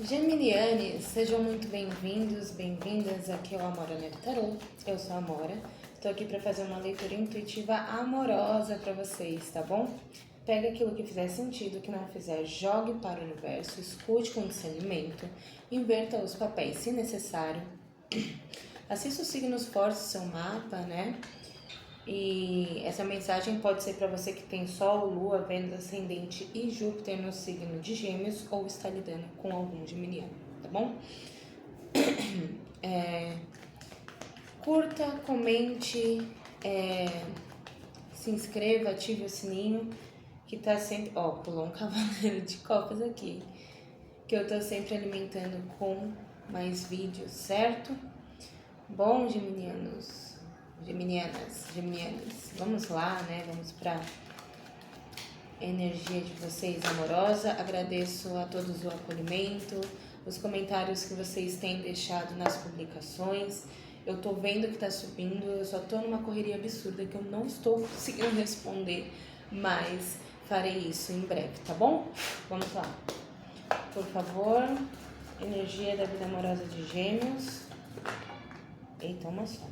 Geminianes, sejam muito bem-vindos, bem-vindas aqui ao Amora Nerd Tarot. Eu sou a Amora, estou aqui para fazer uma leitura intuitiva amorosa para vocês, tá bom? Pega aquilo que fizer sentido, que não fizer, jogue para o universo, escute com discernimento, inverta os papéis se necessário, assista os signos fortes do seu mapa, né? E essa mensagem pode ser para você que tem Sol, Lua, Vênus, Ascendente e Júpiter no signo de Gêmeos ou está lidando com algum geminiano, tá bom? Curta, comente, se inscreva, ative o sininho que tá sempre... Ó, pulou um cavaleiro de copas aqui, que eu tô sempre alimentando com mais vídeos, certo? Bom, geminianos... Geminianas, vamos lá, né? Vamos para energia de vocês amorosa. Agradeço a todos o acolhimento, os comentários que vocês têm deixado nas publicações. Eu tô vendo que tá subindo, eu só tô numa correria absurda que eu não estou conseguindo responder, mas farei isso em breve, tá bom? Vamos lá. Por favor, energia da vida amorosa de Gêmeos. Eita, uma só.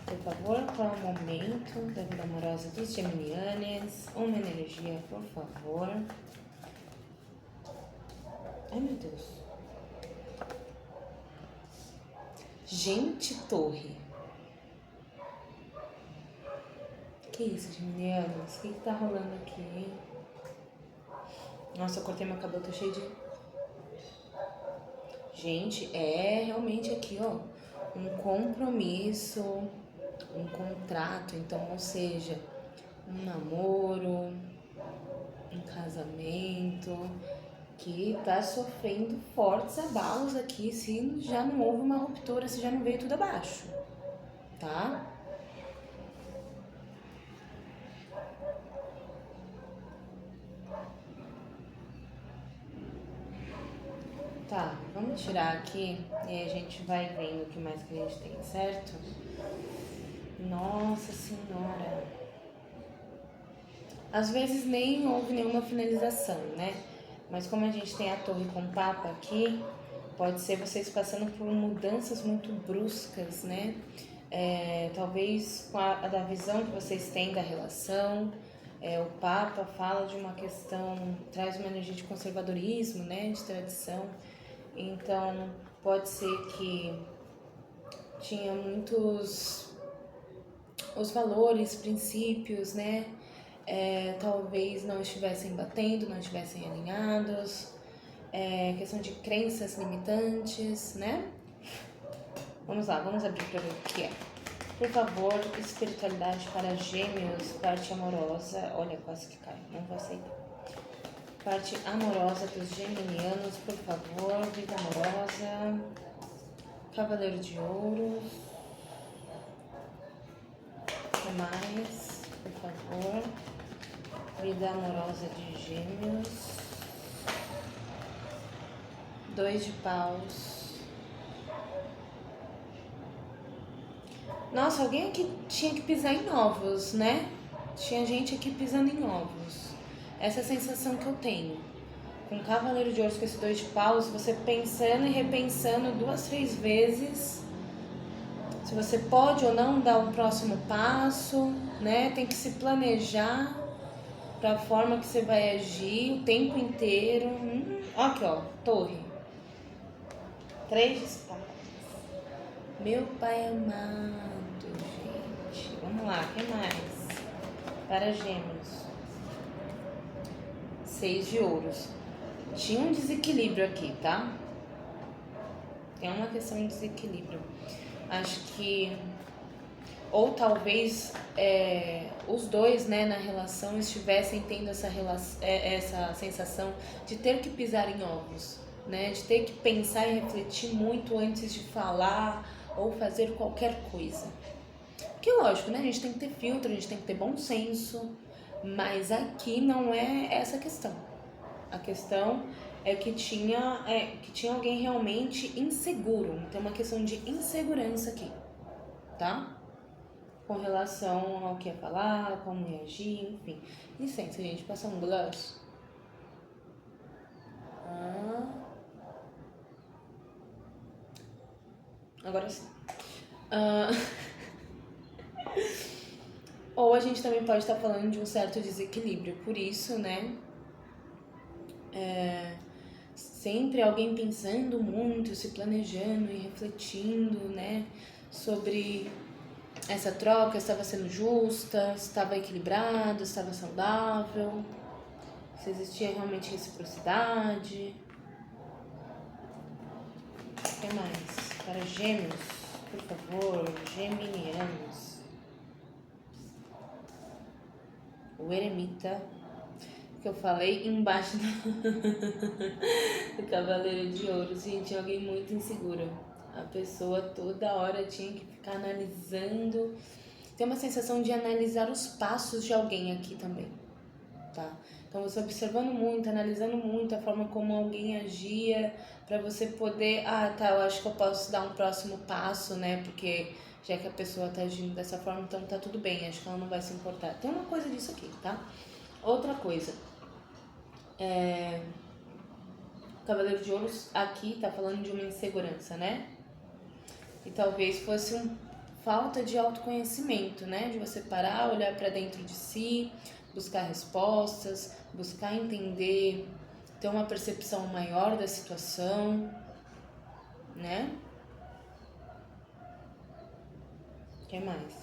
Por favor, qual é o momento da vida amorosa dos geminianes? Uma energia, por favor. Ai, meu Deus. Gente, torre. Que isso, geminianos? O que tá rolando aqui, hein? Nossa, eu cortei meu cabelo, tô cheio de... Gente, é realmente aqui, ó. Um compromisso... um contrato, então, ou seja, um namoro, um casamento, que tá sofrendo fortes abalos aqui, se já não houve uma ruptura, se já não veio tudo abaixo, tá? Tá, vamos tirar aqui e aí a gente vai vendo o que mais que a gente tem, certo? Nossa Senhora! Às vezes nem houve nenhuma finalização, né? Mas como a gente tem a torre com o Papa aqui, pode ser vocês passando por mudanças muito bruscas, né? Talvez com a da visão que vocês têm da relação. O Papa fala de uma questão, traz uma energia de conservadorismo, né? De tradição. Então, pode ser que tinha muitos... os valores, princípios, né? Talvez não estivessem batendo, não estivessem alinhados, questão de crenças limitantes, né? Vamos lá, vamos abrir para ver o que é. Por favor, espiritualidade para Gêmeos, parte amorosa. Olha, quase que cai, não vou aceitar. Parte amorosa dos geminianos, por favor, vida amorosa. Cavaleiro de Ouros. O que mais? Por favor. Vida amorosa de Gêmeos. 2 de paus. Nossa, alguém aqui tinha que pisar em ovos, né? Tinha gente aqui pisando em ovos. Essa é a sensação que eu tenho. Com o Cavaleiro de Ouros, com esse 2 de paus, você pensando e repensando 2, 3 vezes se você pode ou não dar um próximo passo, né? Tem que se planejar para a forma que você vai agir o tempo inteiro. Aqui, ó, torre. 3 de espadas. Meu pai amado, gente. Vamos lá, o que mais? Para Gêmeos. 6 de ouros. Tinha um desequilíbrio aqui, tá? Tem uma questão de desequilíbrio. Acho que... ou talvez os dois, né, na relação estivessem tendo essa sensação de ter que pisar em ovos, né? De ter que pensar e refletir muito antes de falar ou fazer qualquer coisa. Porque lógico, né? A gente tem que ter filtro, a gente tem que ter bom senso, mas aqui não é essa a questão. A questão é que tinha alguém realmente inseguro. Tem uma questão de insegurança aqui, tá? Com relação ao que ia falar, como ia agir, enfim. Licença, gente, passar um gloss. Agora sim. Ah, ou a gente também pode estar falando de um certo desequilíbrio. Por isso, né? Sempre alguém pensando muito, se planejando e refletindo, né? Sobre essa troca, estava sendo justa, estava equilibrado, estava saudável, se existia realmente reciprocidade. O que mais? Para gêmeos, por favor, geminianos. O eremita, que eu falei embaixo do Cavaleiro de Ouros. Gente, alguém muito inseguro. A pessoa toda hora tinha que ficar analisando. Tem uma sensação de analisar os passos de alguém aqui também, tá? Então você observando muito, analisando muito a forma como alguém agia, para você poder, tá, eu acho que eu posso dar um próximo passo, né? Porque já que a pessoa tá agindo dessa forma, então tá tudo bem, acho que ela não vai se importar. Tem uma coisa disso aqui, tá? Outra coisa, o Cavaleiro de Ouros aqui tá falando de uma insegurança, né? E talvez fosse falta de autoconhecimento, né? De você parar, olhar para dentro de si, buscar respostas, buscar entender, ter uma percepção maior da situação, né? O que mais?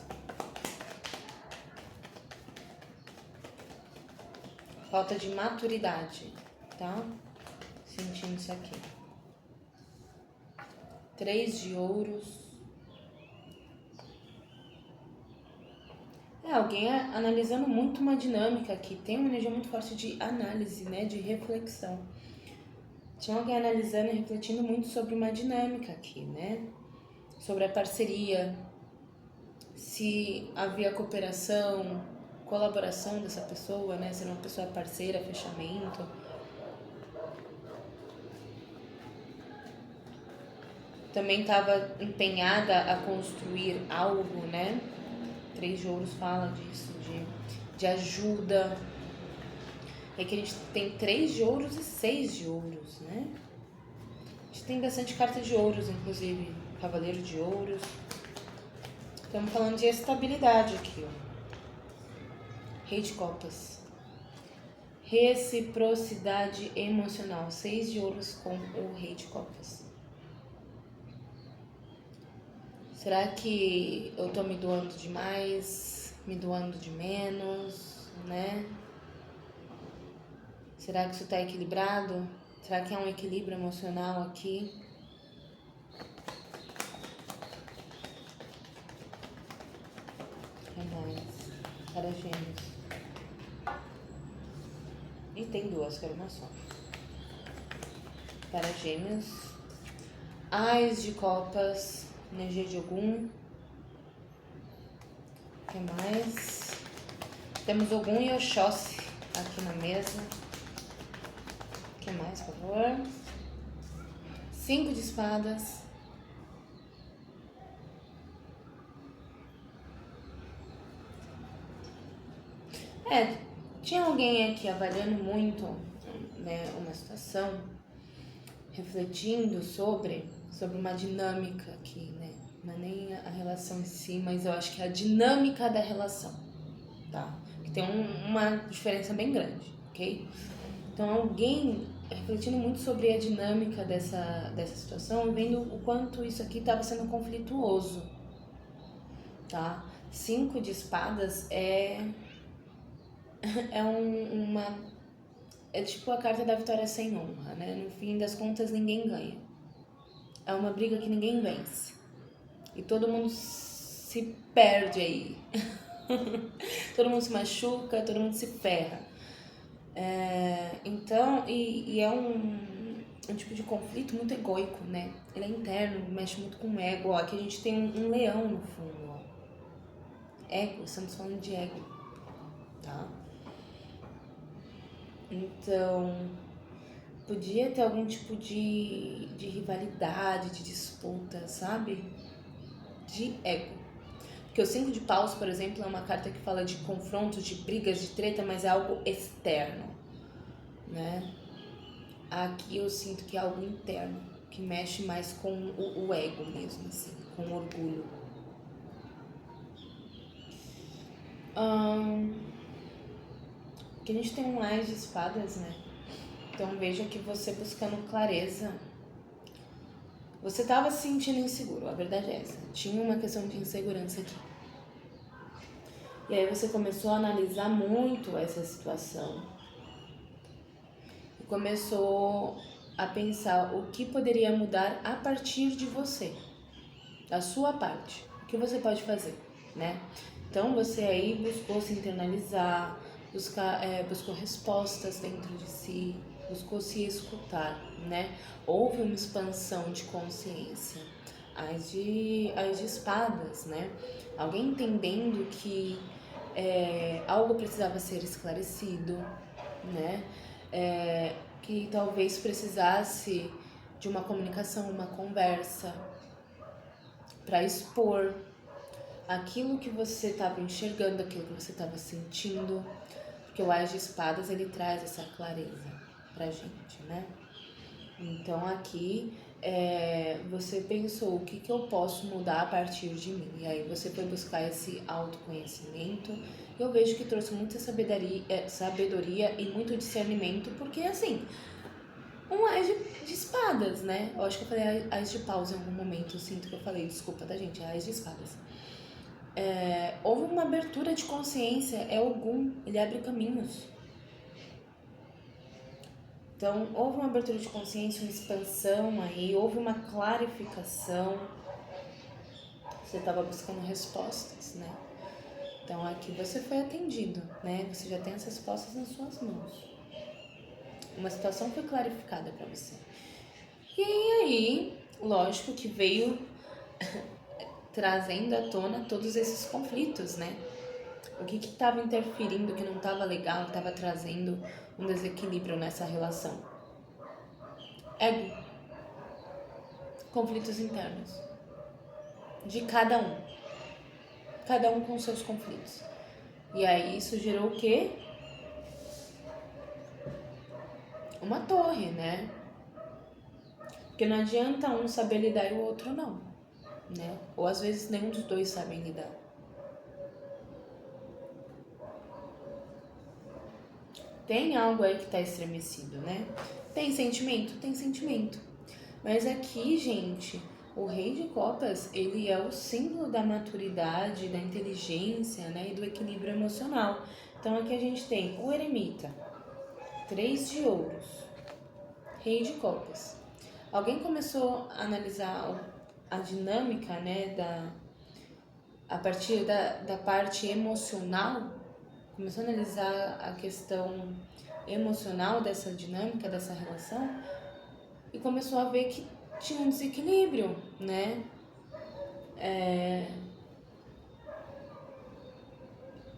Falta de maturidade, tá? Sentindo isso aqui. 3 de ouros. Alguém analisando muito uma dinâmica aqui. Tem uma energia muito forte de análise, né? De reflexão. Tinha alguém analisando e refletindo muito sobre uma dinâmica aqui, né? Sobre a parceria, se havia cooperação, colaboração dessa pessoa, né? Ser uma pessoa parceira, fechamento. Também estava empenhada a construir algo, né? 3 de ouros fala disso, de ajuda. É que a gente tem 3 de ouros e 6 de ouros, né? A gente tem bastante carta de ouros, inclusive. Cavaleiro de ouros. Estamos falando de estabilidade aqui, ó. Rei de copas. Reciprocidade emocional. 6 de ouros com o rei de copas. Será que eu tô me doando demais? Me doando de menos, né? Será que isso tá equilibrado? Será que há um equilíbrio emocional aqui? É mais. Para gêmeos. E tem 2, quero uma só. Para gêmeos. Ás de copas. Energia de Ogum. O que mais? Temos Ogum e Oxóssi aqui na mesa. O que mais, por favor? 5 de espadas. Tinha alguém aqui avaliando muito, né, uma situação, refletindo sobre uma dinâmica aqui, né? Não é nem a relação em si, mas eu acho que é a dinâmica da relação, tá? Que tem uma diferença bem grande, ok? Então, alguém refletindo muito sobre a dinâmica dessa situação, vendo o quanto isso aqui estava sendo conflituoso, tá? 5 de espadas é tipo a carta da vitória sem honra, né? No fim das contas, ninguém ganha. É uma briga que ninguém vence. E todo mundo se perde aí. Todo mundo se machuca, todo mundo se ferra. Então, e é um tipo de conflito muito egóico, né? Ele é interno, mexe muito com o ego. Ó, aqui a gente tem um leão no fundo, ó. Ego, estamos falando de ego, tá? Então, podia ter algum tipo de rivalidade, de disputa, sabe? De ego. Porque o 5 de paus, por exemplo, é uma carta que fala de confrontos, de brigas, de treta, mas é algo externo, né? Aqui eu sinto que é algo interno, que mexe mais com o ego mesmo, assim, com o orgulho. Aqui a gente tem um Ás de espadas, né? Então veja que você buscando clareza, você estava se sentindo inseguro, a verdade é essa. Tinha uma questão de insegurança aqui. E aí você começou a analisar muito essa situação. E começou a pensar o que poderia mudar a partir de você, da sua parte. O que você pode fazer, né? Então você aí buscou se internalizar, buscou respostas dentro de si, buscou se escutar, né? Houve uma expansão de consciência, as de espadas, né? Alguém entendendo que algo precisava ser esclarecido, né? Que talvez precisasse de uma comunicação, uma conversa para expor aquilo que você estava enxergando, aquilo que você estava sentindo, porque o Ás de Espadas ele traz essa clareza pra gente, né? Então aqui você pensou o que eu posso mudar a partir de mim, e aí você foi buscar esse autoconhecimento. Eu vejo que trouxe muita sabedoria e muito discernimento, porque assim, um Ás de espadas, né? Eu acho que eu falei Ás de paus em algum momento, eu sinto que eu falei, desculpa, tá gente, é Ás de espadas. Houve uma abertura de consciência, é Ogum, ele abre caminhos. Então, houve uma abertura de consciência, uma expansão aí, houve uma clarificação. Você estava buscando respostas, né? Então, aqui você foi atendido, né? Você já tem as respostas nas suas mãos. Uma situação foi clarificada para você. E aí, lógico que veio trazendo à tona todos esses conflitos, né? O que estava interferindo, que não estava legal, que estava trazendo um desequilíbrio nessa relação? Ego. Conflitos internos. De cada um. Cada um com seus conflitos. E aí isso gerou o quê? Uma torre, né? Porque não adianta um saber lidar e o outro não, né? Ou às vezes nenhum dos dois sabem lidar. Tem algo aí que tá estremecido, né? Tem sentimento? Tem sentimento. Mas aqui, gente, o Rei de Copas, ele é o símbolo da maturidade, da inteligência, né? E do equilíbrio emocional. Então aqui a gente tem o Eremita, 3 de ouros, Rei de Copas. Alguém começou a analisar a dinâmica, né? A partir da parte emocional, começou a analisar a questão emocional dessa dinâmica, dessa relação, e começou a ver que tinha um desequilíbrio, né?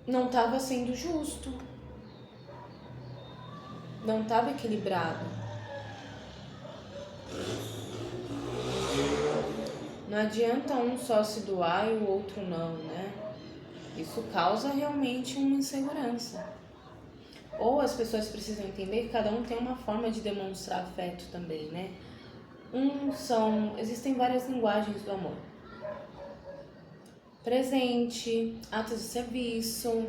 Não estava sendo justo, não estava equilibrado. Não adianta um só se doar e o outro não, né? Isso causa realmente uma insegurança. Ou as pessoas precisam entender que cada um tem uma forma de demonstrar afeto também, né? Existem várias linguagens do amor. Presente, atos de serviço,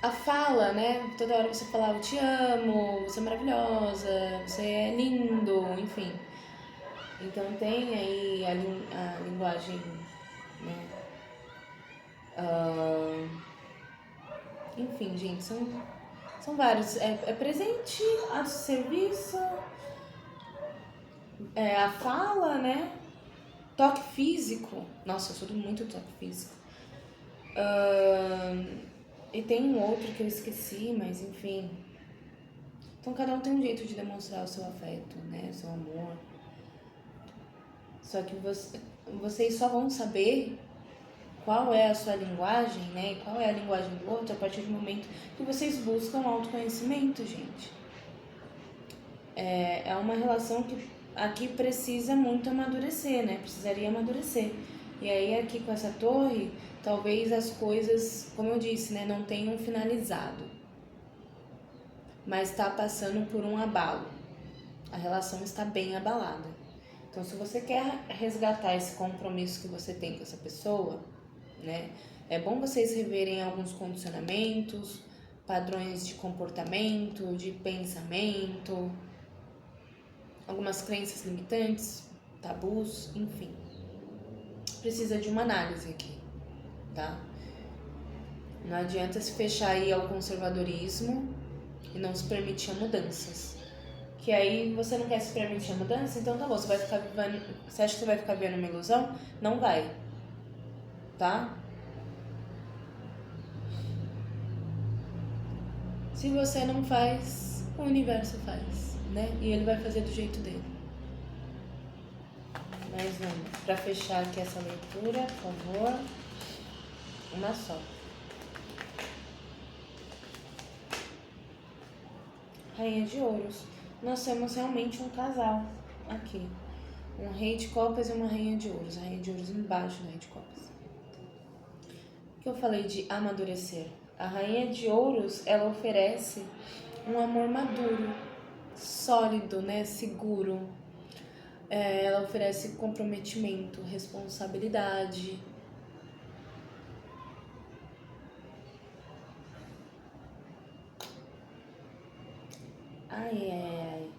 a fala, né? Toda hora você falar eu te amo, você é maravilhosa, você é lindo, enfim. Então tem aí a linguagem, né? Enfim, gente, são vários. É presente, atos de serviço, a fala, né? Toque físico. Nossa, eu sou muito toque físico. E tem um outro que eu esqueci, mas enfim. Então cada um tem um jeito de demonstrar o seu afeto, né? O seu amor. Só que vocês só vão saber qual é a sua linguagem, né? E qual é a linguagem do outro a partir do momento que vocês buscam autoconhecimento, gente. É uma relação que aqui precisa muito amadurecer, né? Precisaria amadurecer. E aí aqui com essa torre, talvez as coisas, como eu disse, né, não tenham finalizado. mas está passando por um abalo. A relação está bem abalada. Então, se você quer resgatar esse compromisso que você tem com essa pessoa, né, é bom vocês reverem alguns condicionamentos, padrões de comportamento, de pensamento, algumas crenças limitantes, tabus, enfim. Precisa de uma análise aqui, tá? Não adianta se fechar aí ao conservadorismo e não se permitir mudanças. Que aí você não quer se permitir a mudança, então tá bom, você acha que você vai ficar vivendo uma ilusão? Não vai, tá? Se você não faz, o universo faz, né? E ele vai fazer do jeito dele. Mais uma, pra fechar aqui essa leitura, por favor. Uma só. Rainha de Ouros. Nós temos realmente um casal aqui. Um rei de copas e uma rainha de ouros. A rainha de ouros embaixo do rei de copas. O que eu falei de amadurecer? A rainha de ouros, ela oferece um amor maduro, sólido, né? Seguro. Ela oferece comprometimento, responsabilidade. Ai.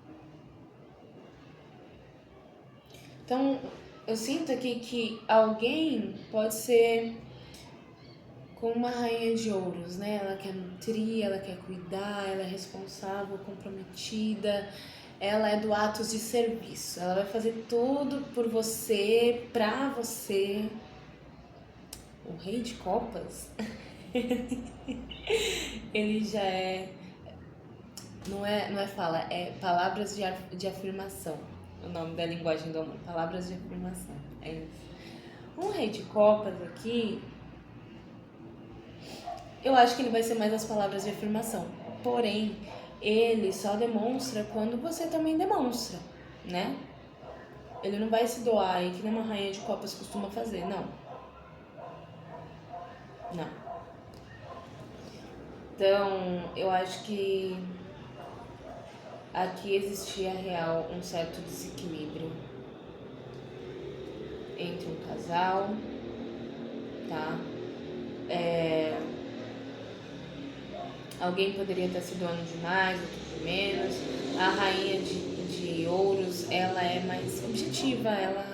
Então, eu sinto aqui que alguém pode ser com uma rainha de ouros, né? Ela quer nutrir, ela quer cuidar, ela é responsável, comprometida, ela é do atos de serviço. Ela vai fazer tudo por você, pra você. O rei de copas, ele já é... Não é fala, é palavras de afirmação. O nome da linguagem do amor, palavras de afirmação. É isso. Um rei de copas aqui, eu acho que ele vai ser mais as palavras de afirmação. Porém, ele só demonstra quando você também demonstra, né? Ele não vai se doar aí, que nem uma rainha de copas costuma fazer, não. Não. Então, eu acho que aqui existia real um certo desequilíbrio entre um casal, tá? Alguém poderia estar se doando demais, outro de menos. A rainha de ouros, ela é mais objetiva, ela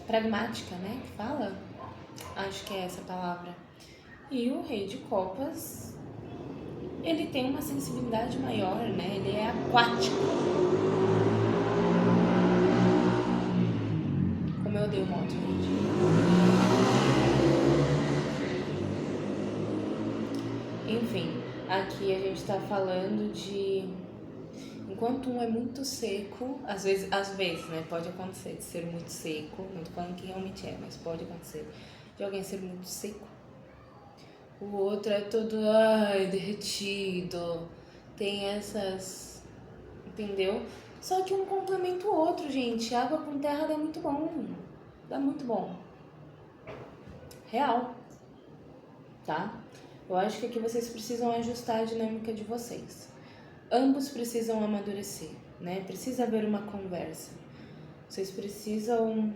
pragmática, né? Que fala? Acho que é essa palavra. E o rei de copas, ele tem uma sensibilidade maior, né? Ele é aquático. Como eu odeio moto, gente. Enfim, aqui a gente tá falando de... Enquanto um é muito seco, às vezes, né? Pode acontecer de ser muito seco. Não tô falando que realmente é, mas pode acontecer de alguém ser muito seco. O outro é todo, derretido. Tem essas... Entendeu? Só que um complementa o outro, gente. Água com terra dá muito bom. Dá muito bom. Real. Tá? Eu acho que aqui vocês precisam ajustar a dinâmica de vocês. Ambos precisam amadurecer, né? Precisa haver uma conversa. Vocês precisam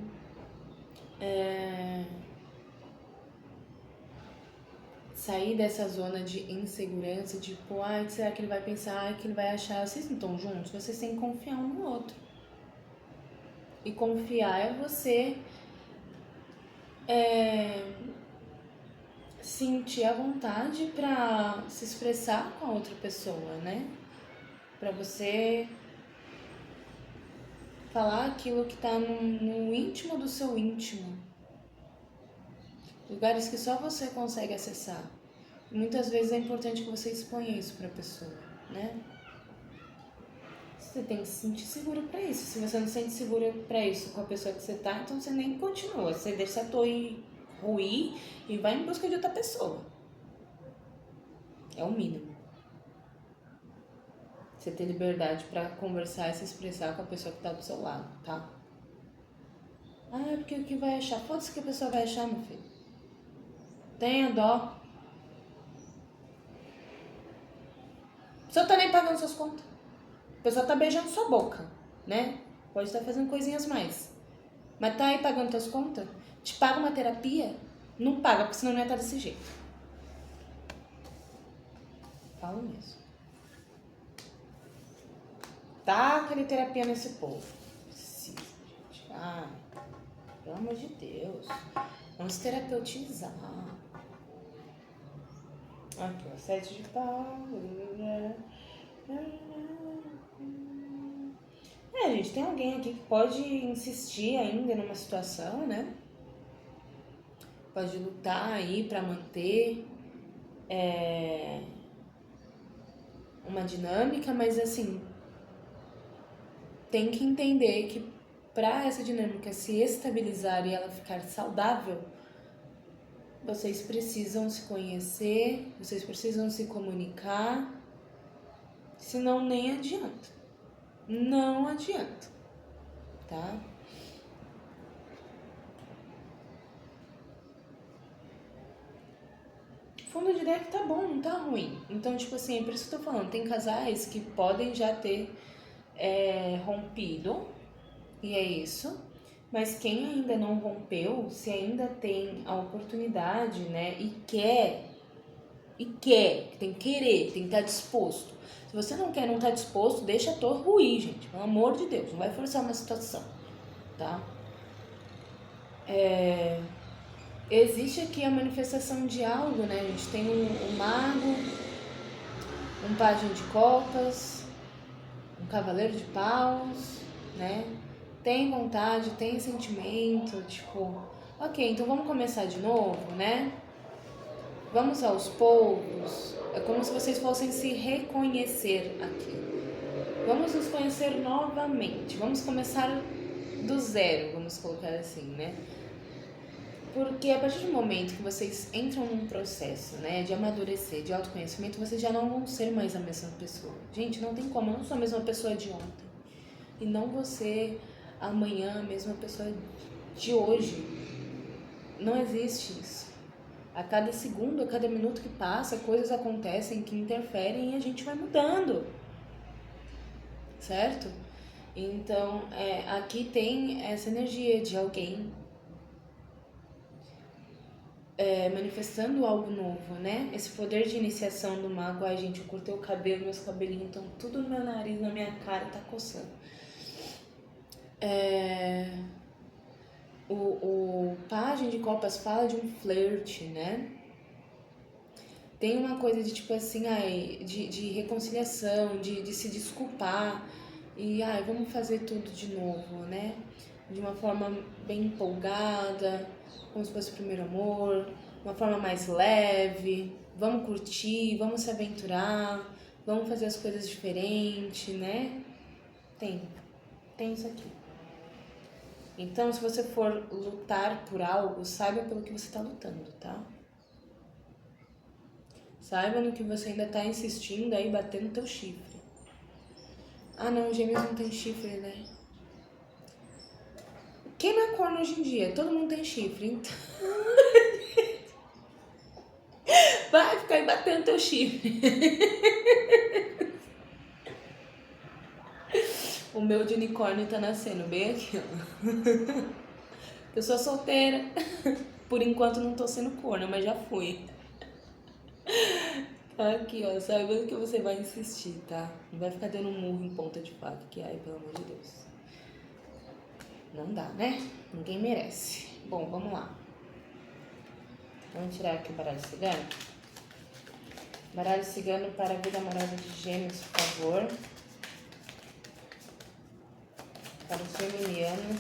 sair dessa zona de insegurança, tipo, o que será que ele vai pensar, o que ele vai achar? Vocês não estão juntos, vocês têm que confiar um no outro. E confiar é você sentir a vontade para se expressar com a outra pessoa, né? Para você falar aquilo que tá no íntimo do seu íntimo. Lugares que só você consegue acessar. Muitas vezes é importante que você exponha isso para a pessoa, né? Você tem que se sentir segura para isso. Se você não se sente segura para isso com a pessoa que você tá, então você nem continua. Você deixa a torre ruir e vai em busca de outra pessoa. É o mínimo. Você ter liberdade para conversar e se expressar com a pessoa que tá do seu lado, tá? Porque o que vai achar? Foda-se o que a pessoa vai achar, meu filho. Tenha dó. pessoa tá nem pagando suas contas. A pessoa tá beijando sua boca, né? Pode estar fazendo coisinhas mais. Mas tá aí pagando suas contas? Te paga uma terapia? Não paga, porque senão não ia estar desse jeito. Falo mesmo. Tá aquele terapia nesse povo. Precisa, gente. Ai, pelo amor de Deus. Vamos terapeutizar. Aqui, ó. 7 de pau. Gente, tem alguém aqui que pode insistir ainda numa situação, né? Pode lutar aí pra manter uma dinâmica, mas assim, tem que entender que para essa dinâmica se estabilizar e ela ficar saudável, vocês precisam se conhecer, vocês precisam se comunicar, senão nem adianta. Não adianta, tá? Fundo de deck tá bom, não tá ruim. Então, tipo assim, é por isso que eu tô falando, tem casais que podem já ter rompido, e é isso. Mas quem ainda não rompeu, se ainda tem a oportunidade, né, e quer, tem que querer, tem que estar disposto. Se você não quer, não tá disposto, deixa a torre ruir, gente, pelo amor de Deus, não vai forçar uma situação, tá? Existe aqui a manifestação de algo, né, a gente tem um mago, um pajem de copas, um cavaleiro de paus, né? Tem vontade, tem sentimento, tipo, ok, então vamos começar de novo, né? Vamos aos poucos. É como se vocês fossem se reconhecer aqui. Vamos nos conhecer novamente. Vamos começar do zero, vamos colocar assim, né? Porque a partir do momento que vocês entram num processo, né, de amadurecer, de autoconhecimento, vocês já não vão ser mais a mesma pessoa. Gente, não tem como, eu não sou a mesma pessoa de ontem. E não você amanhã a mesma pessoa de hoje. Não existe isso. A cada segundo, a cada minuto que passa, coisas acontecem que interferem e a gente vai mudando. Certo? Então, aqui tem essa energia de alguém manifestando algo novo, né? Esse poder de iniciação do mago. Ai, gente, eu cortei o cabelo, meus cabelinhos estão tudo no meu nariz, na minha cara, tá coçando. O pajem de copas fala de um flerte, né? Tem uma coisa de tipo assim, de reconciliação, de se desculpar e vamos fazer tudo de novo, né? De uma forma bem empolgada, como se fosse o primeiro amor, uma forma mais leve, vamos curtir, vamos se aventurar, vamos fazer as coisas diferentes, né? Tem isso aqui. Então, se você for lutar por algo, saiba pelo que você está lutando, tá? Saiba no que você ainda tá insistindo aí, batendo teu chifre. Ah não, gêmeos não tem chifre, né? Quem não é corno hoje em dia? Todo mundo tem chifre, então... Vai ficar aí batendo teu chifre. O meu de unicórnio tá nascendo bem aqui, ó. Eu sou solteira. Por enquanto não tô sendo corno, mas já fui. Aqui, ó, sabendo que você vai insistir, tá? Não vai ficar dando um murro em ponta de faca, que ai, pelo amor de Deus. Não dá, né? Ninguém merece. Bom, vamos lá. Vamos tirar aqui o baralho cigano. Baralho cigano para a vida amorosa de Gêmeos, por favor. Para os geminianos.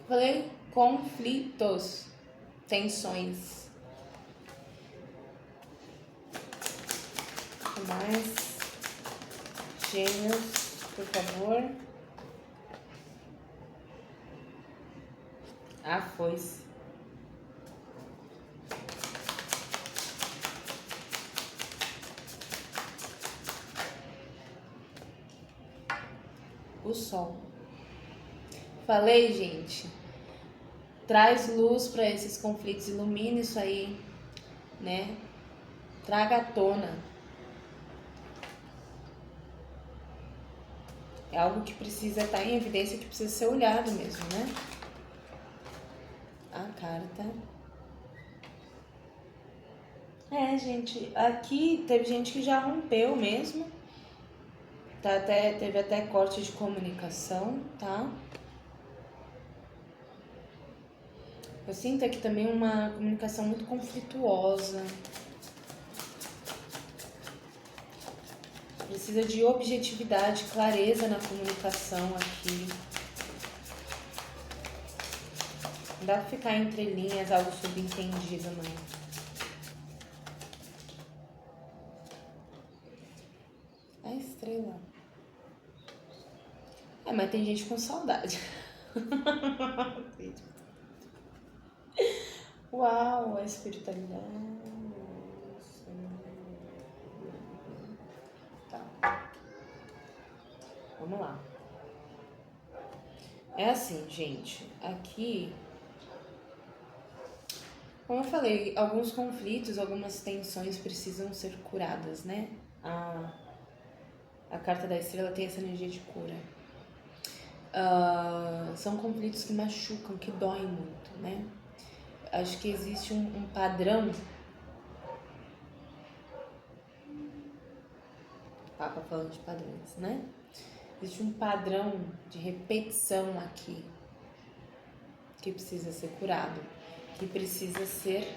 Falei conflitos, tensões. O que mais? Gêmeos, por favor. A foice. O sol. Falei, gente. Traz luz para esses conflitos, ilumina isso aí, né? Traga à tona. É algo que precisa estar em evidência, que precisa ser olhado mesmo, né? A carta. Gente, aqui teve gente que já rompeu mesmo. Teve até corte de comunicação, tá? Eu sinto aqui também uma comunicação muito conflituosa. Precisa de objetividade, clareza na comunicação aqui. Não dá pra ficar entre linhas, algo subentendido, não. A estrela. Mas tem gente com saudade. Uau, a espiritualidade. Tá. Vamos lá. É assim, gente. Aqui, como eu falei, alguns conflitos, algumas tensões precisam ser curadas, né? A carta da estrela tem essa energia de cura. São conflitos que machucam, que doem muito, né? Acho que existe um padrão. Papa falando de padrões, né? Existe um padrão de repetição aqui que precisa ser curado, que precisa ser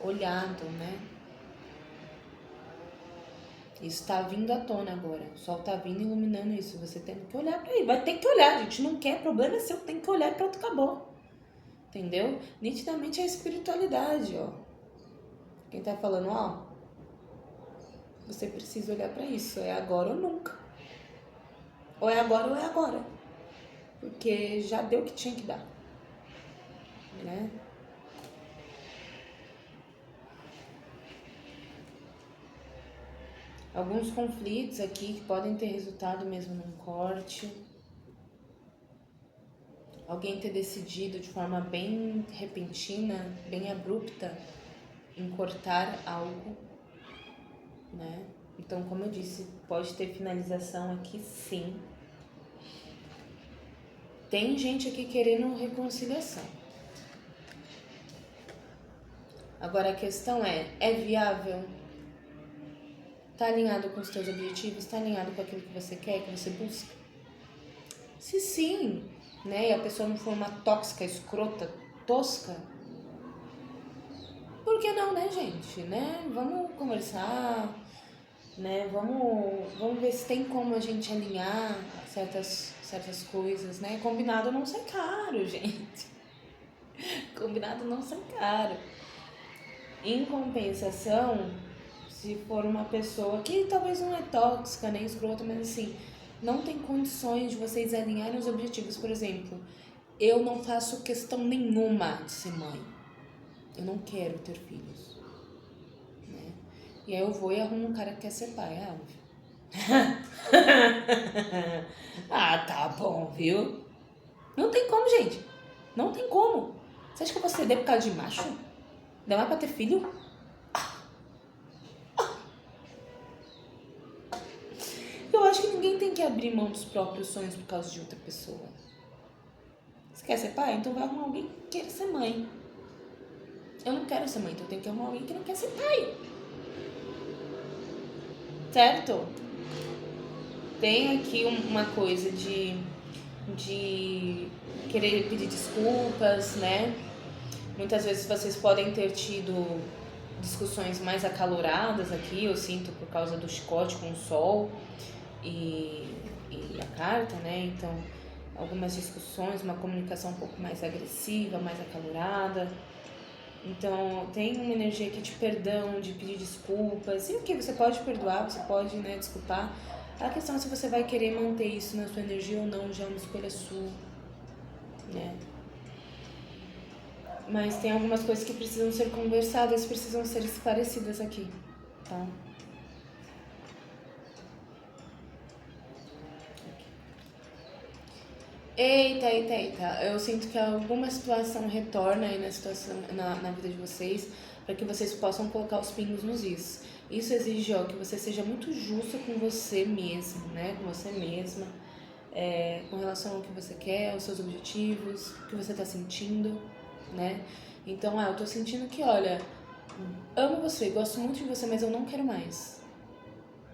olhado, né? Isso tá vindo à tona agora. O sol tá vindo iluminando isso. Você tem que olhar pra aí. Vai ter que olhar, gente. Não quer, problema é seu. Tem que olhar e pronto, acabou. Entendeu? Nitidamente é a espiritualidade, ó. Quem tá falando, ó. Você precisa olhar pra isso. É agora ou nunca. Ou é agora ou é agora. Porque já deu o que tinha que dar. Né? Alguns conflitos aqui que podem ter resultado mesmo num corte. Alguém ter decidido de forma bem repentina, bem abrupta, em cortar algo, né? Então, como eu disse, pode ter finalização aqui sim. Tem gente aqui querendo reconciliação. Agora a questão é viável? Tá alinhado com os teus objetivos? Tá alinhado com aquilo que você quer, que você busca? Se sim, né, e a pessoa não for uma tóxica, escrota, tosca, por que não, né, gente? Né? Vamos conversar, né? Vamos ver se tem como a gente alinhar certas coisas, né? Combinado não sai caro, gente. Combinado não sai caro. Em compensação, se for uma pessoa que talvez não é tóxica, nem escrota, mas assim, não tem condições de vocês alinharem os objetivos. Por exemplo, eu não faço questão nenhuma de ser mãe. Eu não quero ter filhos. Né? E aí eu vou e arrumo um cara que quer ser pai, é óbvio. Tá bom, viu? Não tem como, gente. Não tem como. Você acha que eu vou ceder por causa de macho? Não é pra ter filho? Eu acho que ninguém tem que abrir mão dos próprios sonhos por causa de outra pessoa. Você quer ser pai? Então vai arrumar alguém que queira ser mãe. Eu não quero ser mãe, então eu tenho que arrumar alguém que não quer ser pai. Certo? Tem aqui uma coisa de querer pedir desculpas, né? Muitas vezes vocês podem ter tido discussões mais acaloradas aqui, eu sinto por causa do chicote com o sol e a carta, né? Então, algumas discussões, uma comunicação um pouco mais agressiva, mais acalorada. Então, tem uma energia aqui de perdão, de pedir desculpas. E o que? Você pode perdoar, você pode, né, desculpar. A questão é se você vai querer manter isso na sua energia ou não, já é uma escolha sua, né? Mas tem algumas coisas que precisam ser conversadas, precisam ser esclarecidas aqui, tá? Eita. Eu sinto que alguma situação retorna aí na vida de vocês, para que vocês possam colocar os pingos nos is. Isso exige, que você seja muito justo com você mesmo, né? Com você mesma. com relação ao que você quer, aos seus objetivos, o que você tá sentindo, né? Então, eu tô sentindo que, olha, amo você, gosto muito de você, mas eu não quero mais.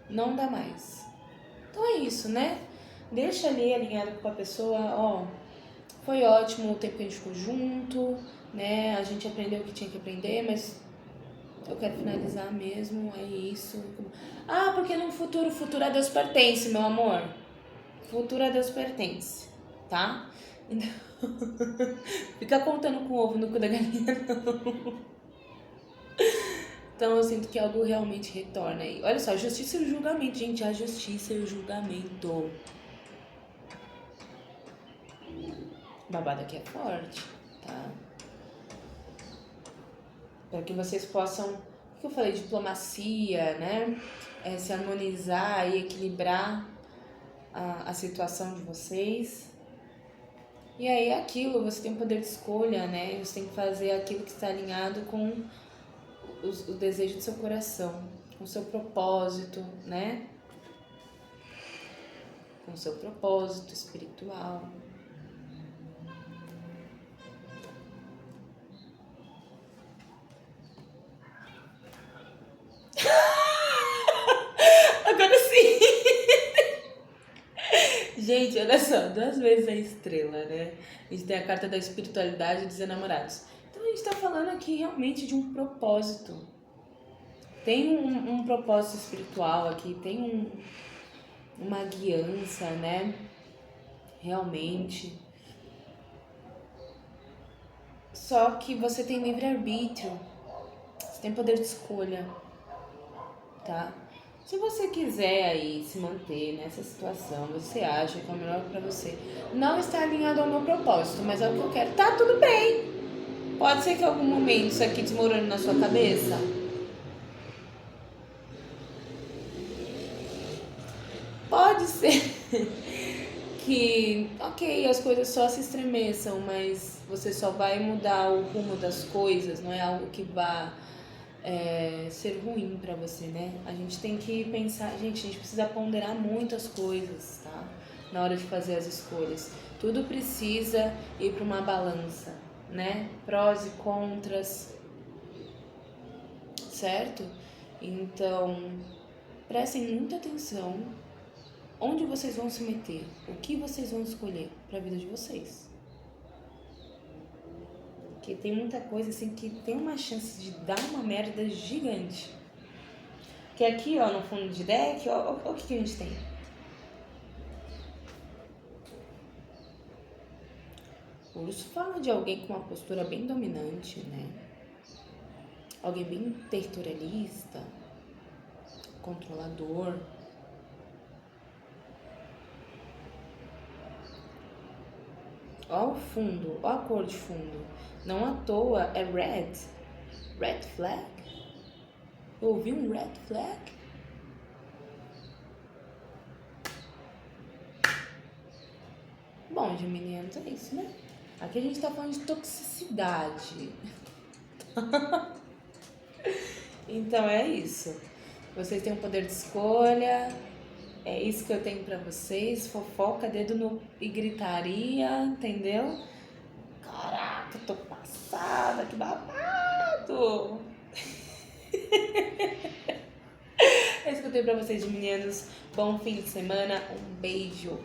Não dá mais. Então é isso, né? Deixa ali alinhado com a pessoa, ó, foi ótimo o tempo que a gente ficou junto, né? A gente aprendeu o que tinha que aprender, mas eu quero finalizar mesmo, é isso. Porque no futuro, o futuro a Deus pertence, meu amor. Futuro a Deus pertence, tá? Então, fica contando com o ovo no cu da galinha, não. Então eu sinto que algo realmente retorna aí. Olha só, justiça e o julgamento, gente. A justiça e o julgamento. O babado aqui é forte, tá? Para que vocês possam, o que eu falei, diplomacia, né? Se harmonizar e equilibrar a situação de vocês. E aí aquilo, você tem poder de escolha, né? Você tem que fazer aquilo que está alinhado com o desejo do seu coração, com o seu propósito, né? Com o seu propósito espiritual. Agora sim! Gente, olha só, 2 vezes a estrela, né? A gente tem a carta da espiritualidade e dos enamorados. Então a gente tá falando aqui realmente de um propósito. Tem um propósito espiritual aqui, tem uma guiança, né? Realmente. Só que você tem livre-arbítrio, você tem poder de escolha, tá? Se você quiser aí se manter nessa situação, você acha que é o melhor pra você, não está alinhado ao meu propósito, mas é o que eu quero, tá tudo bem. Pode ser que em algum momento isso aqui desmorone na sua cabeça. Pode ser que, ok, as coisas só se estremeçam, mas você só vai mudar o rumo das coisas, não é algo que vá ser ruim pra você, né? A gente tem que pensar, gente, a gente precisa ponderar muitas coisas, tá? Na hora de fazer as escolhas. Tudo precisa ir pra uma balança, né? Prós e contras, certo? Então, prestem muita atenção onde vocês vão se meter, o que vocês vão escolher pra vida de vocês. Porque tem muita coisa assim que tem uma chance de dar uma merda gigante. Que aqui, ó, no fundo de deck, ó, o que a gente tem? O urso fala de alguém com uma postura bem dominante, né? Alguém bem territorialista, controlador. Ó o fundo, ó a cor de fundo. Não à toa é red. Red flag? Eu ouvi um red flag? Bom, geminianos, é isso, né? Aqui a gente tá falando de toxicidade. Então é isso. Vocês têm o poder de escolha. É isso que eu tenho pra vocês. Fofoca, dedo no e gritaria, entendeu? Caraca, tô passada, que babado! É isso que eu tenho pra vocês, meninos. Bom fim de semana. Um beijo.